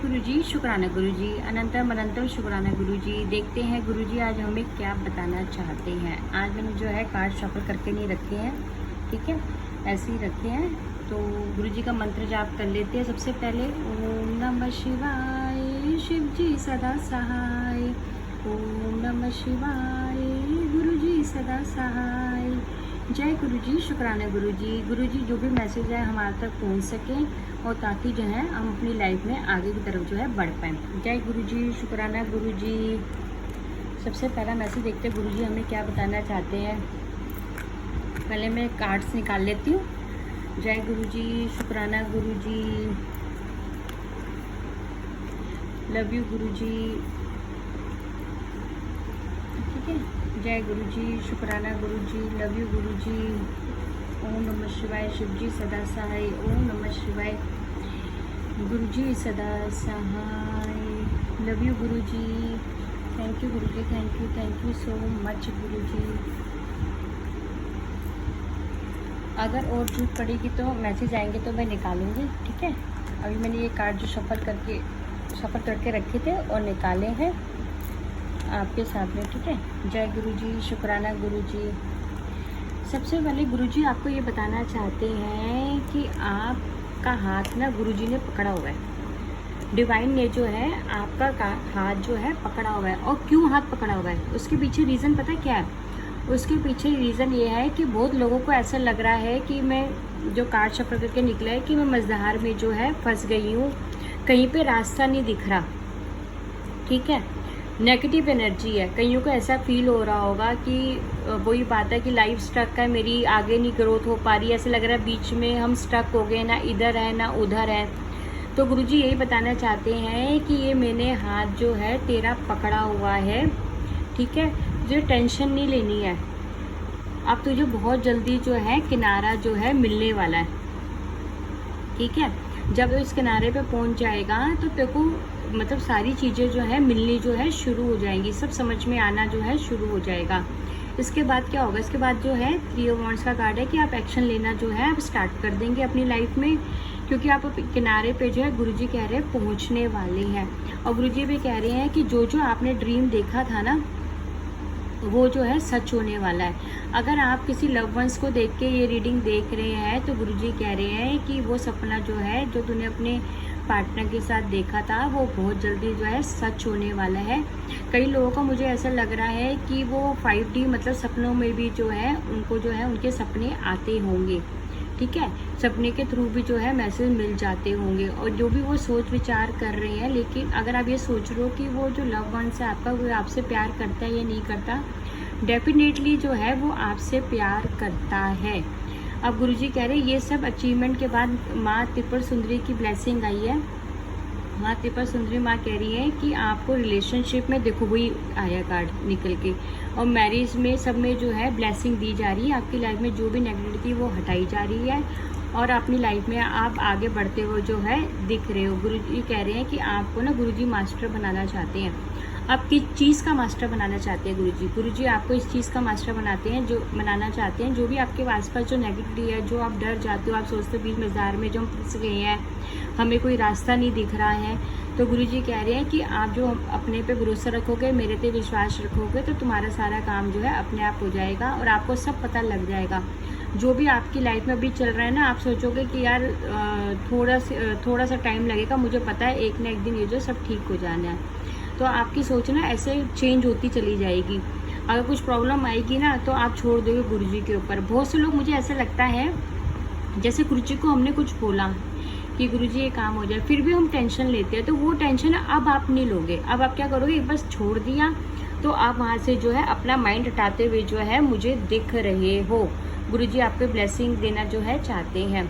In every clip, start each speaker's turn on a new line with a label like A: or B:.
A: गुरुजी, शुक्राना गुरुजी, अनंतम अनंतम शुक्राना गुरुजी। देखते हैं गुरुजी आज हमें क्या बताना चाहते हैं। आज मैंने जो है कार्ड शफल करके नहीं रखे हैं, ठीक है, ऐसे ही रखे हैं। तो गुरुजी का मंत्र जाप कर लेते हैं। सबसे पहले ओम नमः शिवाय, शिव जी सदा सहाय। ओम नमः शिवाय, गुरुजी सदा सहाय। जय गुरुजी, शुक्राना गुरुजी। गुरुजी जो भी मैसेज है हमारे तक पहुंच सकें और ताकि जो है हम अपनी लाइफ में आगे की तरफ जो है बढ़ पाएँ। जय गुरुजी, शुक्राना गुरुजी। सबसे पहला मैसेज देखते हैं गुरुजी हमें क्या बताना चाहते हैं। पहले मैं कार्ड्स निकाल लेती हूँ। जय गुरुजी, शुक्राना गुरुजी, लव यू गुरुजी, ठीक है। जय गुरुजी, शुक्राना गुरुजी, लव यू गुरुजी। ओम नमः शिवाय, शिव जी सदा सहाय। ओम नमः शिवाय, गुरुजी सदा सहाय। Love you Guruji, thank you Guruji, thank you so much Guruji. अगर और जरूरत पड़ेगी तो मैसेज आएंगे तो मैं निकालूंगी, ठीक है। अभी मैंने ये कार्ड जो सफल करके रखे थे और निकाले हैं आपके सामने, ठीक है। जय गुरुजी, शुक्राना गुरुजी। सबसे पहले गुरुजी आपको ये बताना चाहते हैं कि आपका हाथ ना गुरुजी ने पकड़ा हुआ है। डिवाइन ने जो है आपका हाथ जो है पकड़ा हुआ है। और क्यों हाथ पकड़ा हुआ है उसके पीछे रीज़न पता है क्या है? उसके पीछे रीज़न ये है कि बहुत लोगों को ऐसा लग रहा है कि मैं जो कार्ड शफल करके निकला है कि मैं मझधार में जो है फंस गई हूँ, कहीं पे रास्ता नहीं दिख रहा, ठीक है। नेगेटिव एनर्जी है। कईयों को ऐसा फील हो रहा होगा कि वही बात है कि लाइफ स्टक है, मेरी आगे नहीं ग्रोथ हो पा रही है, ऐसा लग रहा है बीच में हम स्टक हो गए, ना इधर है ना उधर है। तो गुरुजी यही बताना चाहते हैं कि ये मैंने हाथ जो है तेरा पकड़ा हुआ है, ठीक है। तुझे टेंशन नहीं लेनी है। अब तुझे बहुत जल्दी जो है किनारा जो है मिलने वाला है, ठीक है। जब इस किनारे पे पहुंच जाएगा तो तेरे को मतलब सारी चीज़ें जो है मिलनी जो है शुरू हो जाएंगी, सब समझ में आना जो है शुरू हो जाएगा। इसके बाद क्या होगा? इसके बाद जो है 3 ऑफ वांड्स का कार्ड है कि आप एक्शन लेना जो है आप स्टार्ट कर देंगे अपनी लाइफ में, क्योंकि आप किनारे पे जो है गुरुजी कह रहे हैं पहुँचने वाले हैं। और गुरुजी भी कह रहे हैं कि जो जो आपने ड्रीम देखा था ना वो जो है सच होने वाला है। अगर आप किसी लव वंस को देख के ये रीडिंग देख रहे हैं तो गुरुजी कह रहे हैं कि वो सपना जो है जो तूने अपने पार्टनर के साथ देखा था वो बहुत जल्दी जो है सच होने वाला है। कई लोगों को मुझे ऐसा लग रहा है कि वो 5D मतलब सपनों में भी जो है उनको जो है उनके सपने आते होंगे, ठीक है। सपने के थ्रू भी जो है मैसेज मिल जाते होंगे। और जो भी वो सोच विचार कर रहे हैं, लेकिन अगर आप ये सोच रहे हो कि वो जो लव वंस है आपका वो आपसे प्यार करता है या नहीं करता, डेफिनेटली जो है वो आपसे प्यार करता है। अब गुरुजी कह रहे हैं ये सब अचीवमेंट के बाद माँ त्रिपुर सुंदरी की ब्लेसिंग आई है। माँ त्रिपुर सुंदरी माँ कह रही है कि आपको रिलेशनशिप में देखो वही आया कार्ड निकल के, और मैरिज में सब में जो है ब्लेसिंग दी जा रही है। आपकी लाइफ में जो भी नेगेटिविटी वो हटाई जा रही है और अपनी लाइफ में आप आगे बढ़ते हुए जो है दिख रहे हो। गुरुजी कह रहे हैं कि आपको ना गुरुजी मास्टर बनाना चाहते हैं। आप किस चीज़ का मास्टर बनाना चाहते हैं गुरुजी? गुरुजी आपको इस चीज़ का मास्टर बनाना चाहते हैं जो भी आपके आसपास जो नेगेटिविटी है, जो आप डर जाते हो, आप सोचते हो बीच मज़दार में जो हम फंस गए हैं, हमें कोई रास्ता नहीं दिख रहा है, तो गुरुजी कह रहे हैं कि आप जो अपने पे भरोसा रखोगे, मेरे पे विश्वास रखोगे, तो तुम्हारा सारा काम जो है अपने आप हो जाएगा और आपको सब पता लग जाएगा। जो भी आपकी लाइफ में अभी चल रहा है ना, आप सोचोगे कि यार थोड़ा सा टाइम लगेगा, मुझे पता है एक ना एक दिन ये जो सब ठीक हो जाना है। तो आपकी सोच ना ऐसे चेंज होती चली जाएगी। अगर कुछ प्रॉब्लम आएगी ना तो आप छोड़ दोगे गुरुजी के ऊपर। बहुत से लोग मुझे ऐसा लगता है जैसे गुरुजी को हमने कुछ बोला कि गुरुजी ये काम हो जाए, फिर भी हम टेंशन लेते हैं। तो वो टेंशन अब आप नहीं लोगे। अब आप क्या करोगे? बस छोड़ दिया तो आप वहाँ से जो है अपना माइंड हटाते हुए जो है मुझे दिख रहे हो। गुरुजी आप पे ब्लेसिंग देना जो है चाहते हैं।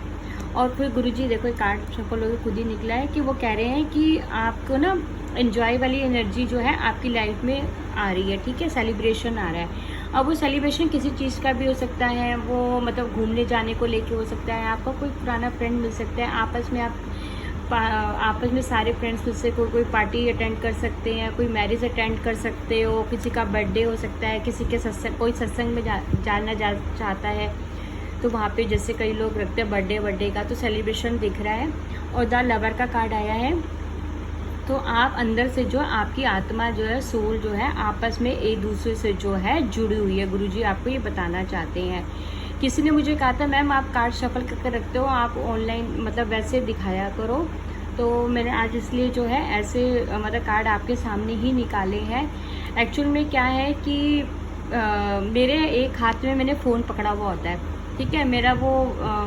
A: और फिर गुरुजी देखो एक कार्ड सफल होकर खुद ही निकला है कि वो कह रहे हैं कि आपको ना एंजॉय वाली एनर्जी जो है आपकी लाइफ में आ रही है, ठीक है। सेलिब्रेशन आ रहा है। अब वो सेलिब्रेशन किसी चीज़ का भी हो सकता है, वो मतलब घूमने जाने को लेके हो सकता है, आपका कोई पुराना फ्रेंड मिल सकता है, आपस में सारे फ्रेंड्स उससे कोई पार्टी अटेंड कर सकते हैं, कोई मैरिज अटेंड कर सकते हो, किसी का बर्थडे हो सकता है, किसी के कोई सत्संग में जाना चाहता है तो वहाँ पे जैसे कई लोग रखते हैं बर्थडे का, तो सेलिब्रेशन दिख रहा है। और द लवर का कार्ड आया है तो आप अंदर से जो आपकी आत्मा जो है, सोल जो है, आपस में एक दूसरे से जो है जुड़ी हुई है। गुरुजी आपको ये बताना चाहते हैं। किसी ने मुझे कहा था मैम आप कार्ड शफल करके रखते हो, आप ऑनलाइन मतलब वैसे दिखाया करो। तो मैंने आज इसलिए जो है ऐसे मतलब कार्ड आपके सामने ही निकाले हैं। एक्चुअल में क्या है कि मेरे एक हाथ में मैंने फ़ोन पकड़ा हुआ होता है, ठीक है। मेरा वो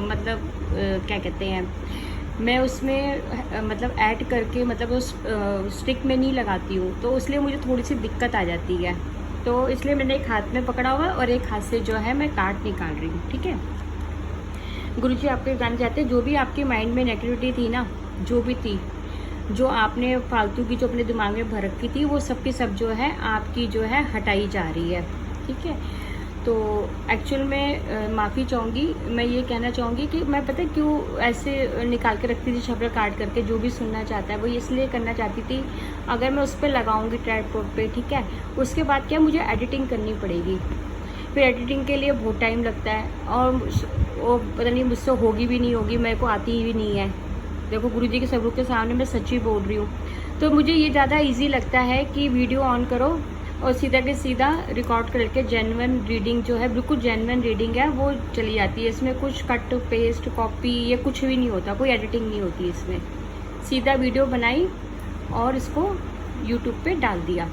A: मतलब क्या कहते हैं, मैं उसमें मतलब ऐड करके मतलब उस स्टिक में नहीं लगाती हूँ, तो इसलिए मुझे थोड़ी सी दिक्कत आ जाती है। तो इसलिए मैंने एक हाथ में पकड़ा हुआ है और एक हाथ से जो है मैं कार्ड निकाल रही हूँ, ठीक है। गुरुजी आपको बताना चाहते हैं, जो भी आपके माइंड में नेगेटिविटी थी ना, जो भी थी, जो आपने फालतू की जो अपने दिमाग में भर रखी थी, वो सब की सब जो है आपकी जो है हटाई जा रही है, ठीक है। तो एक्चुअल में माफ़ी चाहूँगी, मैं ये कहना चाहूँगी कि मैं पता क्यों ऐसे निकाल के रखती थी शफल कार्ड करके। जो भी सुनना चाहता है वो इसलिए करना चाहती थी, अगर मैं उस पर लगाऊँगी ट्राइपॉड पे, ठीक है, उसके बाद क्या मुझे एडिटिंग करनी पड़ेगी। फिर एडिटिंग के लिए बहुत टाइम लगता है और वो पता नहीं मुझसे होगी भी नहीं होगी, मेरे को आती ही नहीं है। देखो गुरुजी के सबूत के सामने मैं सच्ची बोल रही हूँ। तो मुझे ये ज़्यादा इजी लगता है कि वीडियो ऑन करो और सीधा के सीधा रिकॉर्ड करके जेन्युइन रीडिंग जो है, बिल्कुल जेन्युइन रीडिंग है, वो चली जाती है। इसमें कुछ कट पेस्ट कॉपी ये कुछ भी नहीं होता, कोई एडिटिंग नहीं होती इसमें। सीधा वीडियो बनाई और इसको यूट्यूब पे डाल दिया,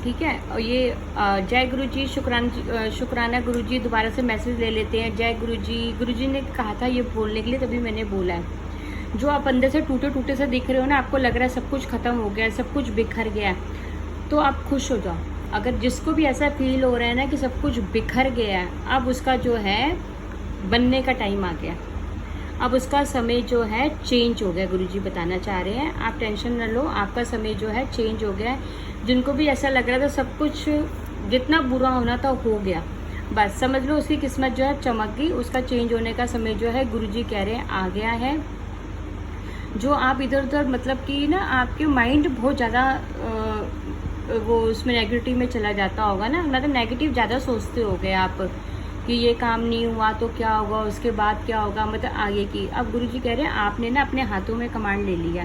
A: ठीक है। और ये जय गुरुजी, शुक्राना गुरुजी, दोबारा से मैसेज ले लेते हैं। जय गुरुजी, गुरुजी ने कहा था ये बोलने के लिए, तभी मैंने बोला है। जो आप अंदर से टूटे टूटे से दिख रहे हो ना, आपको लग रहा है सब कुछ खत्म हो गया है, सब कुछ बिखर गया है, तो आप खुश हो जाओ। अगर जिसको भी ऐसा फील हो रहा है ना कि सब कुछ बिखर गया है, अब उसका जो है बनने का टाइम आ गया, अब उसका समय जो है चेंज हो गया। गुरुजी बताना चाह रहे हैं आप टेंशन न लो, आपका समय जो है चेंज हो गया है। जिनको भी ऐसा लग रहा था सब कुछ जितना बुरा होना था हो गया, बस समझ लो उसकी किस्मत जो है चमक गई, उसका चेंज होने का समय जो है गुरुजी कह रहे हैं आ गया है। जो आप इधर उधर मतलब कि ना आपके माइंड बहुत ज़्यादा वो उसमें नेगेटिव में चला जाता होगा ना, मतलब नेगेटिव ज़्यादा सोचते हो गए आप कि ये काम नहीं हुआ तो क्या होगा, उसके बाद क्या होगा, मतलब आगे की। अब गुरुजी कह रहे हैं आपने ना अपने हाथों में कमांड ले लिया,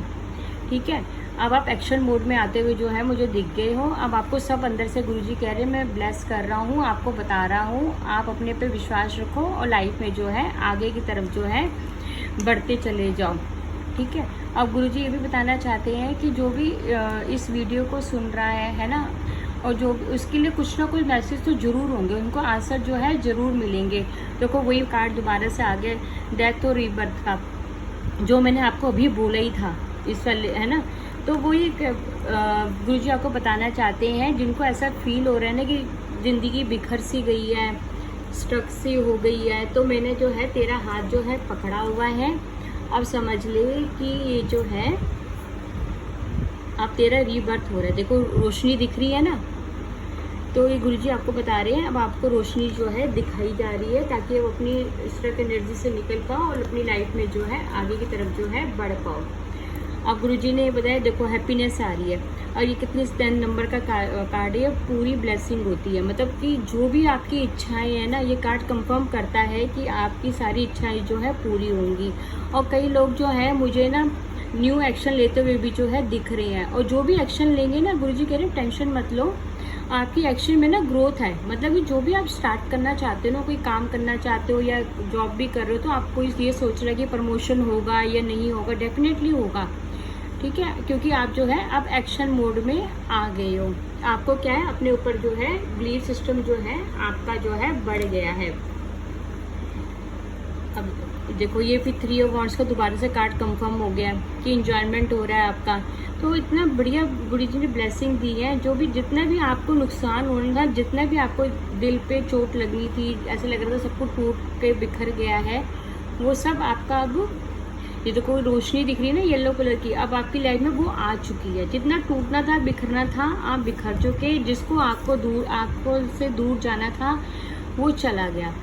A: ठीक है। अब आप एक्शन मोड में आते हुए जो है मुझे दिख गए हो। अब आपको सब अंदर से गुरुजी कह रहे हैं मैं ब्लेस कर रहा हूँ, आपको बता रहा हूँ, आप अपने पे विश्वास रखो और लाइफ में जो है आगे की तरफ जो है बढ़ते चले जाओ, ठीक है। अब गुरुजी ये भी बताना चाहते हैं कि जो भी इस वीडियो को सुन रहा है ना, और जो उसके लिए कुछ ना कुछ मैसेज तो ज़रूर होंगे, उनको आंसर जो है ज़रूर मिलेंगे। देखो वही कार्ड दोबारा से आगे डेथ और रीबर्थ का, जो मैंने आपको अभी बोला ही था इस वाले, है ना। तो वही गुरुजी आपको बताना चाहते हैं, जिनको ऐसा फील हो रहा है ना कि ज़िंदगी बिखर सी गई है, स्ट्रक सी हो गई है, तो मैंने जो है तेरा हाथ जो है पकड़ा हुआ है। अब समझ ले कि ये जो है अब तेरा रीबर्थ हो रहा है। देखो रोशनी दिख रही है ना, तो ये गुरुजी आपको बता रहे हैं अब आपको रोशनी जो है दिखाई जा रही है, ताकि आप अपनी स्ट्रक एनर्जी से निकल पाओ और अपनी लाइफ में जो है आगे की तरफ जो है बढ़ पाओ। अब गुरुजी ने बताया देखो हैप्पीनेस आ रही है, और ये कितने 10 नंबर का कार्ड है, पूरी ब्लेसिंग होती है। मतलब कि जो भी आपकी इच्छाएं हैं ना, ये कार्ड कंफर्म करता है कि आपकी सारी इच्छाएं जो है पूरी होंगी। और कई लोग जो है मुझे ना न्यू एक्शन लेते हुए भी जो है दिख रहे हैं, और जो भी एक्शन लेंगे ना गुरुजी कह रहे हैं टेंशन मत लो, आपकी एक्शन में ना ग्रोथ है। मतलब कि जो भी आप स्टार्ट करना चाहते हो ना, कोई काम करना चाहते हो या जॉब भी कर रहे हो, तो आपको ये सोच रहा है कि प्रमोशन होगा या नहीं होगा, डेफिनेटली होगा, ठीक है। क्योंकि आप जो है अब एक्शन मोड में आ गए हो। आपको क्या है अपने ऊपर जो है बिलीफ सिस्टम जो है आपका जो है बढ़ गया है। अब देखो ये फिर 3 ऑफ वांड्स का दोबारा से कार्ड कंफर्म हो गया कि इंजॉयमेंट हो रहा है आपका। तो इतना बढ़िया गुरुजी ने ब्लेसिंग दी है। जो भी जितना भी आपको नुकसान होना था, जितना भी आपको दिल पे चोट लगनी थी, ऐसे लग रहा था सब कुछ टूट के बिखर गया है, वो सब आपका अब ये जो कोई रोशनी दिख रही है ना येलो कलर की, अब आपकी लाइफ में वो आ चुकी है। जितना टूटना था बिखरना था आप बिखर चुके, जिसको आपको से दूर जाना था वो चला गया,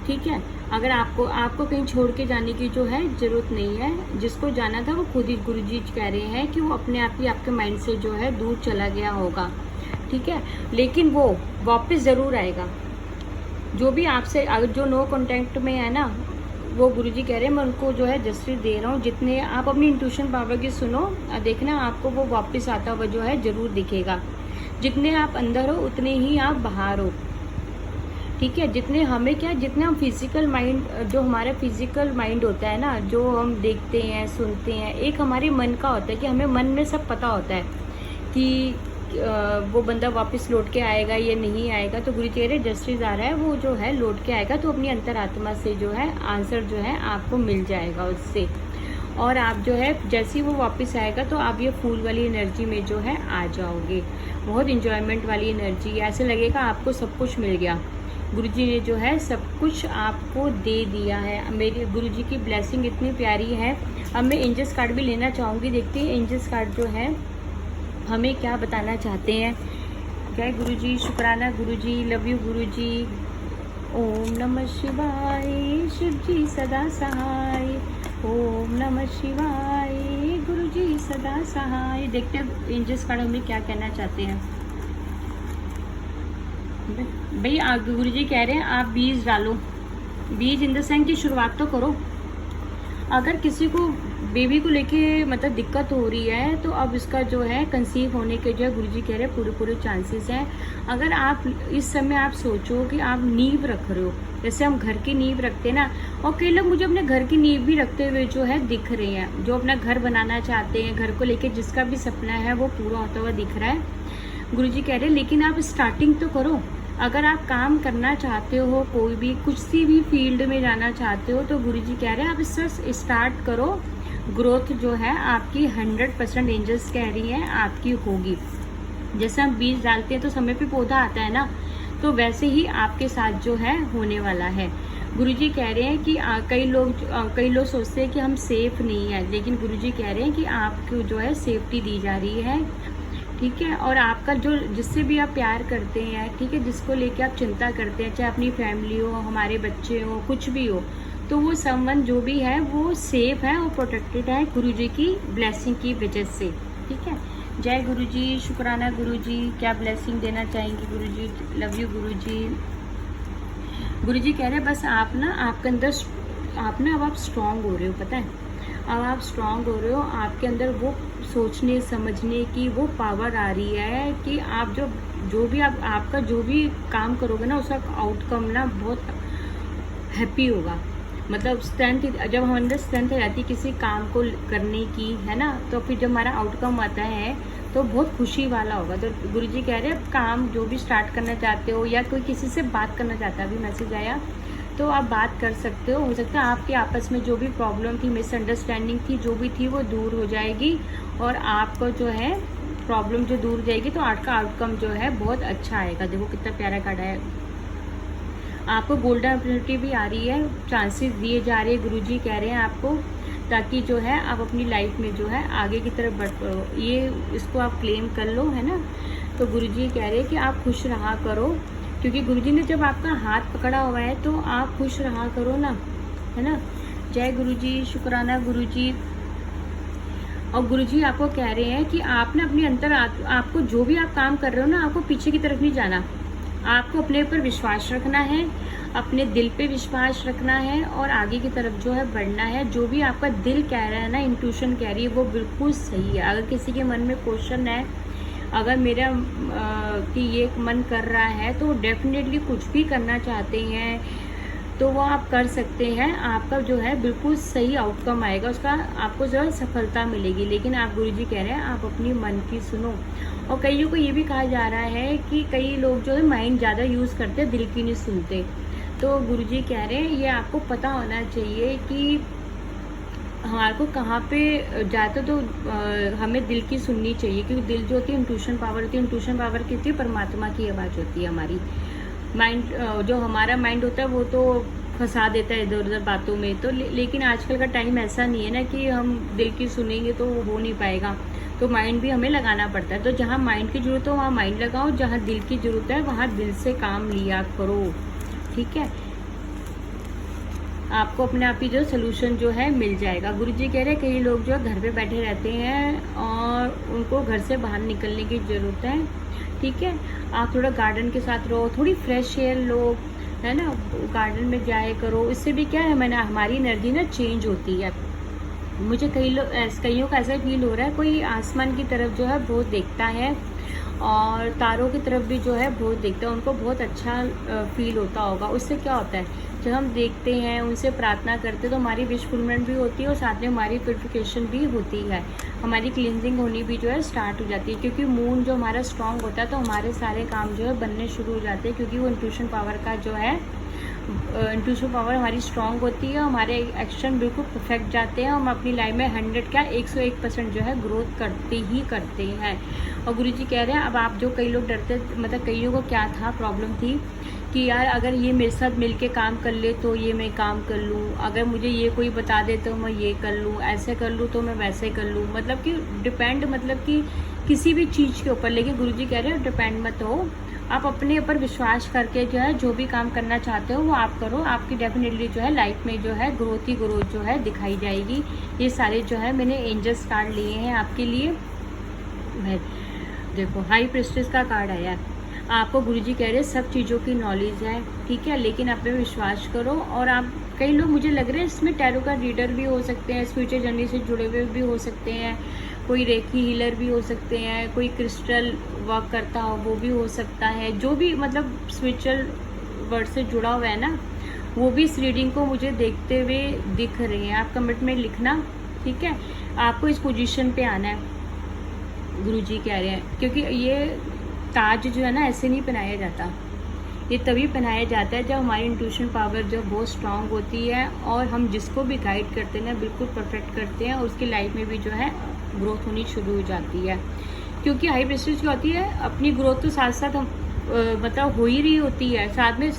A: ठीक है। अगर आपको कहीं छोड़ के जाने की जो है ज़रूरत नहीं है, जिसको जाना था वो खुद ही गुरुजी कह रहे हैं कि वो अपने आप ही आपके माइंड से जो है दूर चला गया होगा, ठीक है। लेकिन वो वापस ज़रूर आएगा। जो भी आपसे जो नो कॉन्टैक्ट में है ना, वो गुरुजी कह रहे हैं मैं उनको जो है जस्टिस दे रहा हूँ। जितने आप अपनी इंट्यूशन पावर की सुनो, देखना आपको वो वापस आता हुआ जो है ज़रूर दिखेगा। जितने आप अंदर हो उतने ही आप बाहर हो, ठीक है। जितने हमें क्या, जितने हम फिजिकल माइंड, जो हमारा फिजिकल माइंड होता है ना, जो हम देखते हैं सुनते हैं, एक हमारे मन का होता है कि हमें मन में सब पता होता है कि वो बंदा वापस लौट के आएगा या नहीं आएगा। तो गुरु जी जस्टिस आ रहा है, वो जो है लौट के आएगा। तो अपनी अंतरात्मा से जो है आंसर जो है आपको मिल जाएगा उससे। और आप जो है जैसे ही वो वापस आएगा तो आप ये फूल वाली एनर्जी में जो है आ जाओगे। बहुत इंजॉयमेंट वाली एनर्जी, ऐसे लगेगा आपको सब कुछ मिल गया। गुरुजी ने जो है सब कुछ आपको दे दिया है। मेरे गुरुजी की ब्लेसिंग इतनी प्यारी है। अब मैं एंजल्स कार्ड भी लेना चाहूँगी, देखते हैं एंजल्स कार्ड जो है हमें क्या बताना चाहते हैं। जय गुरुजी, शुक्राना गुरुजी, लव यू गुरुजी। ओम नमः शिवाय, शिव जी सदा सहाय। ओम नमः शिवाय, गुरुजी सदा सहाय। देखते हैं एंजल्स कार्ड हमें क्या कहना चाहते हैं। भाई गुरु जी कह रहे हैं आप बीज डालो। बीज इन द सेंस की शुरुआत तो करो। अगर किसी को बेबी को लेके मतलब दिक्कत हो रही है तो अब इसका जो है कंसीव होने के जो है गुरु जी कह रहे हैं पूरे चांसेस हैं। अगर आप इस समय आप सोचो कि आप नींव रख रहे हो, जैसे हम घर की नींव रखते हैं ना, और कई लोग मुझे अपने घर की नींव भी रखते हुए जो है दिख रहे हैं, जो अपना घर बनाना चाहते हैं, घर को लेके जिसका भी सपना है वो पूरा होता हुआ दिख रहा है। गुरु जी कह रहे हैं लेकिन आप स्टार्टिंग तो करो। अगर आप काम करना चाहते हो, कोई भी कुछ सी भी फील्ड में जाना चाहते हो, तो गुरुजी कह रहे हैं आप इससे स्टार्ट करो। ग्रोथ जो है आपकी 100% एंजल्स कह रही हैं आपकी होगी। जैसे हम बीज डालते हैं तो समय पे पौधा आता है ना, तो वैसे ही आपके साथ जो है होने वाला है। गुरुजी कह रहे हैं कि कई लोग सोचते हैं कि हम सेफ नहीं है, लेकिन गुरुजी कह रहे हैं कि आपको जो है सेफ्टी दी जा रही है, ठीक है। और आपका जो जिससे भी आप प्यार करते हैं, ठीक है, जिसको लेके आप चिंता करते हैं, चाहे अपनी फैमिली हो, हमारे बच्चे हो, कुछ भी हो, तो वो समवन जो भी है वो सेफ है और प्रोटेक्टेड है गुरुजी की ब्लेसिंग की वजह से, ठीक है। जय गुरुजी, शुक्राना गुरुजी। क्या ब्लेसिंग देना चाहेंगे गुरुजी? लव यू गुरुजी। गुरुजी कह रहे हैं बस आप ना, आपके अंदर आप ना अब आप स्ट्रांग हो रहे हो, पता है, अब आप स्ट्रांग हो रहे हो। आपके अंदर वो सोचने समझने की वो पावर आ रही है कि आप जो भी आपका जो भी काम करोगे ना, उसका आउटकम ना बहुत हैप्पी होगा। मतलब स्ट्रेंथ, जब हमारे अंदर स्ट्रेंथ रहती है किसी काम को करने की, है ना, तो फिर जब हमारा आउटकम आता है तो बहुत खुशी वाला होगा। तो गुरुजी कह रहे हैं काम जो भी स्टार्ट करना चाहते हो या कोई किसी से बात करना चाहता है, अभी मैसेज आया तो आप बात कर सकते हो सकता है आपके आपस में जो भी प्रॉब्लम थी, मिसअंडरस्टैंडिंग थी, जो भी थी वो दूर हो जाएगी और आपको जो है प्रॉब्लम जो दूर जाएगी तो आपका आउटकम जो है बहुत अच्छा आएगा। देखो कितना प्यारा कार्ड है। आपको गोल्डन अपॉर्चुनिटी भी आ रही है, चांसेस दिए जा रहे हैं, गुरुजी कह रहे हैं आपको, ताकि जो है आप अपनी लाइफ में जो है आगे की तरफ बढ़ पाओ। ये इसको आप क्लेम कर लो, है ना। तो गुरुजी कह रहे हैं कि आप खुश रहा करो, क्योंकि गुरुजी ने जब आपका हाथ पकड़ा हुआ है तो आप खुश रहा करो ना, है ना। जय गुरुजी, शुक्राना गुरुजी। और गुरुजी आपको कह रहे हैं कि आप ना अपने अंतर आपको जो भी आप काम कर रहे हो ना, आपको पीछे की तरफ नहीं जाना, आपको अपने ऊपर विश्वास रखना है, अपने दिल पे विश्वास रखना है और आगे की तरफ जो है बढ़ना है। जो भी आपका दिल कह रहा है ना, इंट्यूशन कह रही है, वो बिल्कुल सही है। अगर किसी के मन में क्वेश्चन है, अगर मेरा कि ये मन कर रहा है तो डेफिनेटली कुछ भी करना चाहते हैं तो वो आप कर सकते हैं। आपका जो है बिल्कुल सही आउटकम आएगा, उसका आपको जो है सफलता मिलेगी। लेकिन आप गुरुजी कह रहे हैं आप अपनी मन की सुनो। और कईयों को ये भी कहा जा रहा है कि कई लोग जो है माइंड ज़्यादा यूज़ करते हैं, दिल की नहीं सुनते। तो गुरुजी कह रहे हैं ये आपको पता होना चाहिए कि हमारे को कहाँ पे जाते तो हमें दिल की सुननी चाहिए, क्योंकि दिल जो होती है इंट्यूशन पावर होती है। इंट्यूशन पावर की होती है परमात्मा की आवाज़ होती है हमारी। माइंड जो हमारा माइंड होता है वो तो फंसा देता है इधर उधर बातों में। तो लेकिन आजकल का टाइम ऐसा नहीं है ना कि हम दिल की सुनेंगे तो हो नहीं पाएगा, तो माइंड भी हमें लगाना पड़ता है। तो जहाँ माइंड की ज़रूरत हो वहाँ माइंड लगाओ, जहाँ दिल की ज़रूरत है वहाँ दिल से काम लिया करो, ठीक है। आपको अपने आप ही जो सोल्यूशन जो है मिल जाएगा। गुरुजी कह रहे हैं कई लोग जो है घर पे बैठे रहते हैं और उनको घर से बाहर निकलने की ज़रूरत है, ठीक है। आप थोड़ा गार्डन के साथ रहो, थोड़ी फ्रेश एयर लो, है ना, गार्डन में जाया करो। इससे भी क्या है, मैंने हमारी एनर्जी ना चेंज होती है। मुझे कईयों का ऐसा फील हो रहा है, कोई आसमान की तरफ जो है बहुत देखता है और तारों की तरफ भी जो है बहुत देखता है, उनको बहुत अच्छा फील होता होगा। उससे क्या होता है, जब हम देखते हैं, उनसे प्रार्थना करते हैं, तो हमारी विश फुलमेंट भी होती है और साथ में हमारी प्यूरिफिकेशन भी होती है, हमारी क्लींजिंग होनी भी जो है स्टार्ट हो जाती है। क्योंकि मून जो हमारा स्ट्रांग होता है तो हमारे सारे काम जो है बनने शुरू हो जाते हैं, क्योंकि वो इंट्यूशन पावर का जो है, इंट्यूशन पावर हमारी स्ट्रांग होती है, हमारे एक्शन बिल्कुल परफेक्ट जाते हैं, हम अपनी लाइफ में 100 क्या 101% जो है ग्रोथ करते ही करते हैं। और गुरुजी कह रहे हैं, अब आप जो कई लोग डरते, मतलब कईयों को क्या था, प्रॉब्लम थी कि यार अगर ये मेरे साथ मिलके काम कर ले तो ये मैं काम कर लूँ, अगर मुझे ये कोई बता दे तो मैं ये कर लूँ, ऐसे कर लूँ तो मैं वैसे कर लूँ, मतलब कि डिपेंड, मतलब कि किसी भी चीज़ के ऊपर। लेकिन गुरुजी कह रहे हैं डिपेंड मत हो, आप अपने ऊपर विश्वास करके जो है जो भी काम करना चाहते हो वो आप करो, आपकी डेफिनेटली जो है लाइफ में जो है ग्रोथ ही ग्रोथ जो है दिखाई जाएगी। ये सारे जो है मैंने एंजल्स कार्ड लिए हैं आपके लिए। देखो हाई प्रिस्टेस का कार्ड आया है, आपको गुरुजी कह रहे हैं सब चीज़ों की नॉलेज है, ठीक है, लेकिन आप पे विश्वास करो। और आप, कई लोग मुझे लग रहे हैं इसमें टैरो का रीडर भी हो सकते हैं, फ्यूचर जर्नी से जुड़े हुए भी हो सकते हैं, कोई रेकी हीलर भी हो सकते हैं, कोई क्रिस्टल वर्क करता हो वो भी हो सकता है, जो भी मतलब स्पिरिचुअल वर्ड से जुड़ा हुआ है ना, वो भी इस रीडिंग को मुझे देखते हुए दिख रहे हैं। आप कमेंट में लिखना, ठीक है, आपको इस पोजीशन पे आना है, गुरुजी कह रहे हैं। क्योंकि ये ताज जो है ना ऐसे नहीं पहनाया जाता, ये तभी पहनाया जाता है जब हमारी इंट्यूशन पावर जो बहुत स्ट्रांग होती है और हम जिसको भी गाइड करते हैं ना बिल्कुल परफेक्ट करते हैं, उसकी लाइफ में भी जो है ग्रोथ होनी शुरू हो जाती है। क्योंकि हाई प्रेस्टीज क्या होती है, अपनी ग्रोथ तो साथ साथ हम मतलब हो ही रही होती है, साथ में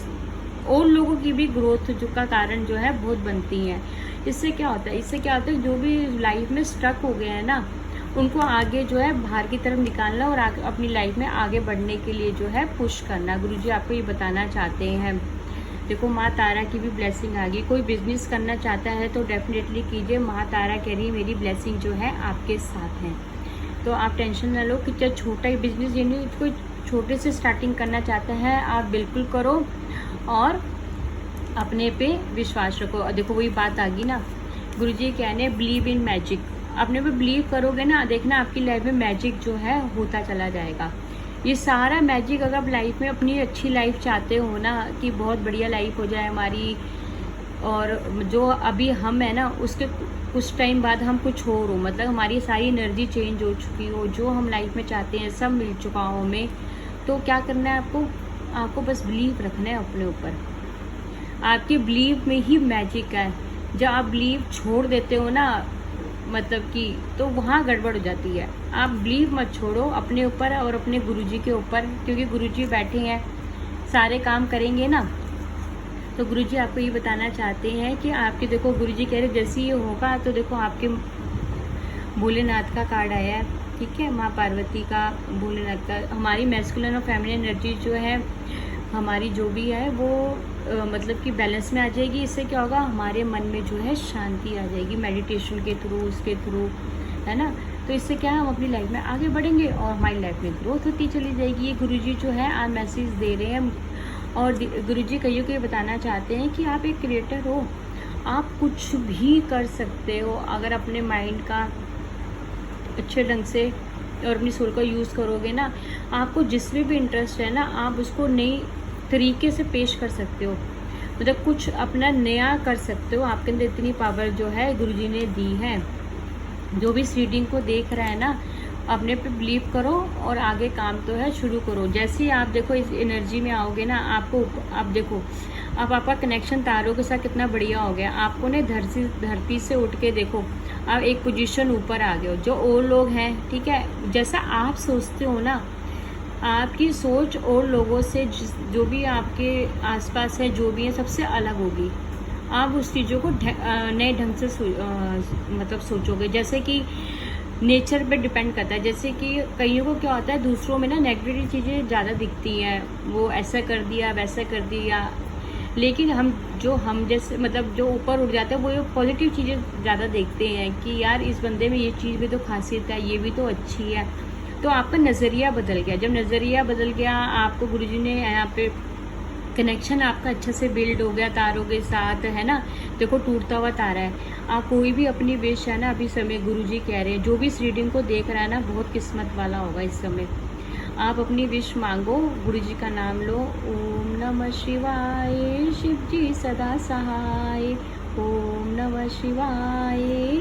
A: और लोगों की भी ग्रोथ जो का कारण जो है बहुत बनती है। इससे क्या होता है, इससे क्या होता है, जो भी लाइफ में स्टक हो गए हैं ना उनको आगे जो है बाहर की तरफ निकालना और अपनी लाइफ में आगे बढ़ने के लिए जो है पुश करना। गुरुजी आपको ये बताना चाहते हैं। देखो माँ तारा की भी ब्लेसिंग आ गई, कोई बिजनेस करना चाहता है तो डेफिनेटली कीजिए, माँ तारा कह रही है मेरी ब्लेसिंग जो है आपके साथ है। तो आप टेंशन ना लो कि चाहे छोटा ही बिजनेस, यानी कोई छोटे से स्टार्टिंग करना चाहता है आप बिल्कुल करो और अपने पे विश्वास रखो। और देखो वही बात आ गई ना, गुरुजी कहने बिलीव इन मैजिक, अपने पे बिलीव करोगे ना, देखना आपकी लाइफ में मैजिक जो है होता चला जाएगा। ये सारा मैजिक, अगर आप लाइफ में अपनी अच्छी लाइफ चाहते हो ना, कि बहुत बढ़िया लाइफ हो जाए हमारी, और जो अभी हम है ना उसके कुछ टाइम बाद हम कुछ और हो, मतलब हमारी सारी एनर्जी चेंज हो चुकी हो, जो हम लाइफ में चाहते हैं सब मिल चुका हो हमें, तो क्या करना है आपको, आपको बस बिलीव रखना है अपने ऊपर। आपके बिलीव में ही मैजिक है। जब आप बिलीव छोड़ देते हो ना, मतलब कि तो वहाँ गड़बड़ हो जाती है। आप बिलीव मत छोड़ो अपने ऊपर और अपने गुरुजी के ऊपर, क्योंकि गुरुजी बैठे हैं, सारे काम करेंगे ना। तो गुरुजी आपको ये बताना चाहते हैं कि आपके, देखो गुरुजी कह रहे जैसे ये होगा तो देखो आपके भोलेनाथ का कार्ड आया है, ठीक है, माँ पार्वती का, भोलेनाथ का। हमारी मैस्कुलिन और फेमिनिन एनर्जी जो है हमारी जो भी है वो मतलब कि बैलेंस में आ जाएगी। इससे क्या होगा, हमारे मन में जो है शांति आ जाएगी मेडिटेशन के थ्रू, उसके थ्रू, है ना। तो इससे क्या है, हम अपनी लाइफ में आगे बढ़ेंगे और हमारी लाइफ में ग्रोथ होती चली जाएगी। ये गुरुजी जो है आज मैसेज दे रहे हैं। और गुरुजी कईयों को ये बताना चाहते हैं कि आप एक क्रिएटर हो, आप कुछ भी कर सकते हो अगर अपने माइंड का अच्छे ढंग से और अपनी सोल का यूज़ करोगे ना। आपको जिसमें भी इंटरेस्ट है ना, आप उसको नई तरीके से पेश कर सकते हो, मतलब कुछ अपना नया कर सकते हो। आपके अंदर इतनी पावर जो है गुरुजी ने दी है। जो भी इस रीडिंग को देख रहा है ना, अपने पे बिलीव करो और आगे काम तो है शुरू करो। जैसे ही आप देखो इस एनर्जी में आओगे ना, आपको, आप देखो अब आपका कनेक्शन तारों के साथ कितना बढ़िया हो गया। आपको ने धरती से उठ के देखो, आप एक पोजीशन ऊपर आ गए हो। जो और लोग हैं, ठीक है, जैसा आप सोचते हो ना, आपकी सोच और लोगों से जो भी आपके आसपास है, जो भी है, सबसे अलग होगी। आप उस चीज़ों को नए ढंग से मतलब सोचोगे। जैसे कि नेचर पे डिपेंड करता है। जैसे कि कईयों को क्या होता है, दूसरों में ना नेगेटिव चीज़ें ज़्यादा दिखती हैं, वो ऐसा कर दिया वैसा कर दिया। लेकिन हम जैसे मतलब जो ऊपर उठ जाते हैं वो पॉजिटिव चीज़ें ज़्यादा देखते हैं कि यार इस बंदे में ये चीज़ भी तो खासियत है, ये भी तो अच्छी है। तो आपका नज़रिया बदल गया। जब नज़रिया बदल गया, आपको गुरुजी ने यहाँ पे कनेक्शन आपका अच्छे से बिल्ड हो गया तारों के साथ, है ना। देखो टूटता हुआ तारा है। आप कोई भी अपनी विश है ना, अभी समय गुरुजी कह रहे हैं, जो भी इस रीडिंग को देख रहा है ना, बहुत किस्मत वाला होगा इस समय। आप अपनी विश मांगो, गुरुजी का नाम लो, ओम नमः शिवाय, शिव जी सदा सहाय, ओम नमः शिवाय,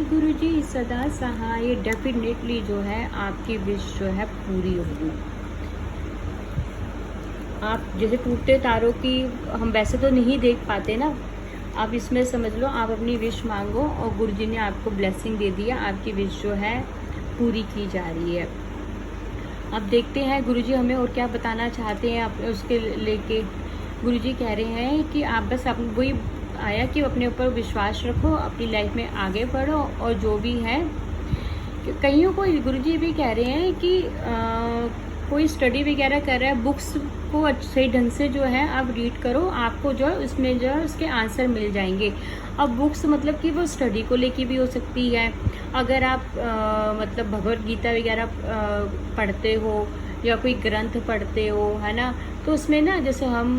A: गुरुजी सदा सहाय। डेफिनेटली जो है आपकी विश जो है पूरी होगी। आप जैसे टूटते तारों की हम वैसे तो नहीं देख पाते ना, आप इसमें समझ लो आप अपनी विश मांगो और गुरुजी ने आपको ब्लेसिंग दे दिया, आपकी विश जो है पूरी की जा रही है। अब देखते हैं गुरुजी हमें और क्या बताना चाहते हैं आप उसके लेके। गुरुजी कह रहे हैं कि आप बस अपने वही आया कि अपने ऊपर विश्वास रखो, अपनी लाइफ में आगे बढ़ो, और जो भी है कईयों को गुरुजी भी कह रहे हैं कि कोई स्टडी वगैरह कर रहा है, बुक्स को सही ढंग से जो है आप रीड करो, आपको जो है उसमें जो है उसके आंसर मिल जाएंगे। अब बुक्स मतलब कि वो स्टडी को लेके भी हो सकती है। अगर आप मतलब भगवत गीता वगैरह पढ़ते हो या कोई ग्रंथ पढ़ते हो, है ना, तो उसमें ना जैसे हम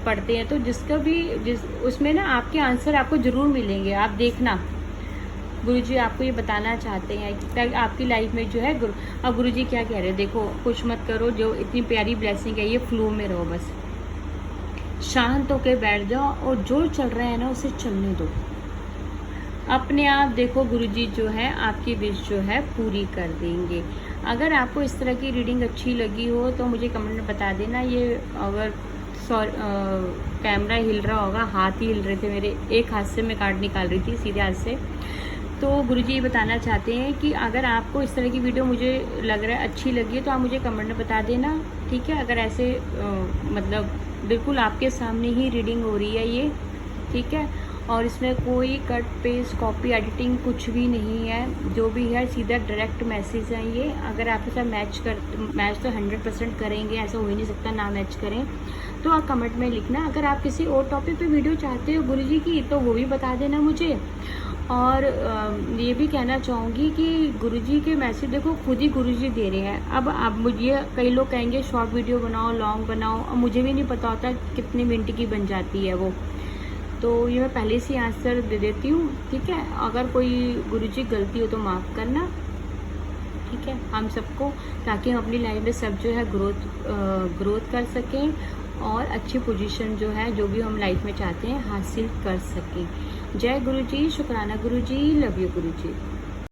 A: पढ़ते हैं तो जिसका भी उसमें ना आपके आंसर आपको ज़रूर मिलेंगे। आप देखना, गुरुजी आपको ये बताना चाहते हैं कि आपकी लाइफ में जो है अब गुरुजी क्या कह रहे हैं, देखो कुछ मत करो, जो इतनी प्यारी ब्लेसिंग है ये फ्लो में रहो, बस शांत होकर बैठ जाओ और जो चल रहा है ना उसे चलने दो अपने आप। देखो गुरुजी जो है आपकी विश जो है पूरी कर देंगे। अगर आपको इस तरह की रीडिंग अच्छी लगी हो तो मुझे कमेंट में बता देना। ये अगर कैमरा हिल रहा होगा, हाथ ही हिल रहे थे मेरे, एक हाथ से मैं कार्ड निकाल रही थी सीधे हाथ से। तो गुरुजी ये बताना चाहते हैं कि अगर आपको इस तरह की वीडियो मुझे लग रहा है अच्छी लगी है तो आप मुझे कमेंट में बता देना, ठीक है। अगर ऐसे मतलब बिल्कुल आपके सामने ही रीडिंग हो रही है ये, ठीक है, और इसमें कोई कट पेस्ट कॉपी एडिटिंग कुछ भी नहीं है, जो भी है सीधा डायरेक्ट मैसेज है ये। अगर आपके साथ मैच तो 100% करेंगे, ऐसा हो ही नहीं सकता ना मैच करें। तो आप कमेंट में लिखना। अगर आप किसी और टॉपिक पे वीडियो चाहते हो गुरुजी की तो वो भी बता देना मुझे। और ये भी कहना चाहूँगी कि गुरुजी के मैसेज देखो खुद ही गुरुजी दे रहे हैं। अब मुझे कई लोग कहेंगे शॉर्ट वीडियो बनाओ, लॉन्ग बनाओ, अब मुझे भी नहीं पता होता कितने मिनट की बन जाती है वो, तो ये मैं पहले से आंसर दे देती हूँ, ठीक है। अगर कोई गुरुजी गलती हो तो माफ़ करना, ठीक है, हम सबको, ताकि हम अपनी लाइफ में सब जो है ग्रोथ कर सकें और अच्छी पोजीशन जो है जो भी हम लाइफ में चाहते हैं हासिल कर सकें। जय गुरुजी, शुक्राना गुरुजी, लव यू गुरुजी।